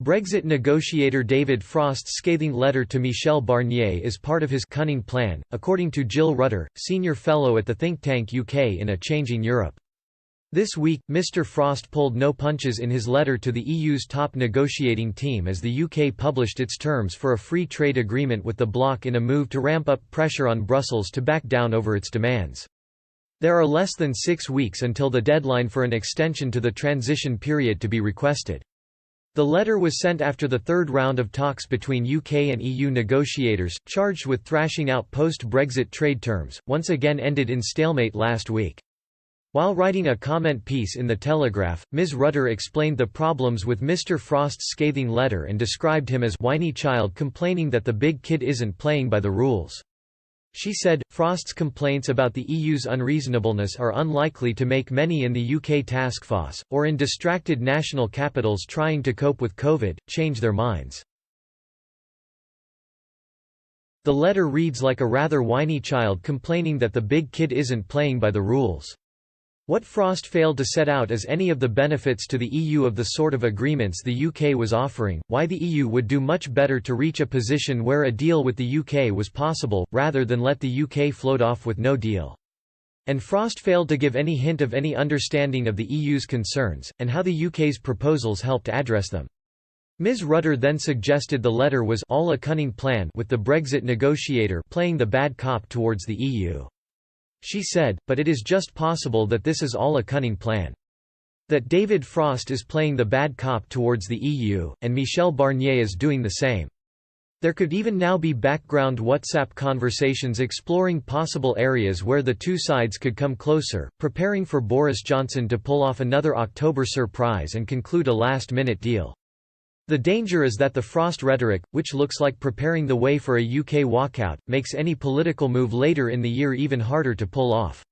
Brexit negotiator David Frost's scathing letter to Michel Barnier is part of his cunning plan, according to Jill Rutter, senior fellow at the think tank UK in a Changing Europe. This week, Mr Frost pulled no punches in his letter to the EU's top negotiating team as the UK published its terms for a free trade agreement with the bloc in a move to ramp up pressure on Brussels to back down over its demands. There are less than 6 weeks until the deadline for an extension to the transition period to be requested. The letter was sent after the third round of talks between UK and EU negotiators, charged with thrashing out post-Brexit trade terms, once again ended in stalemate last week. While writing a comment piece in The Telegraph, Ms Rutter explained the problems with Mr Frost's scathing letter and described him as whiny child complaining that the big kid isn't playing by the rules. She said, Frost's complaints about the EU's unreasonableness are unlikely to make many in the UK task force, or in distracted national capitals trying to cope with COVID, change their minds. The letter reads like a rather whiny child complaining that the big kid isn't playing by the rules. What Frost failed to set out as any of the benefits to the EU of the sort of agreements the UK was offering, why the EU would do much better to reach a position where a deal with the UK was possible, rather than let the UK float off with no deal. And Frost failed to give any hint of any understanding of the EU's concerns, and how the UK's proposals helped address them. Ms Rutter then suggested the letter was all a cunning plan, with the Brexit negotiator playing the bad cop towards the EU. She said, but it is just possible that this is all a cunning plan. That David Frost is playing the bad cop towards the EU, and Michel Barnier is doing the same. There could even now be background WhatsApp conversations exploring possible areas where the two sides could come closer, preparing for Boris Johnson to pull off another October surprise and conclude a last-minute deal. The danger is that the Frost rhetoric, which looks like preparing the way for a UK walkout, makes any political move later in the year even harder to pull off.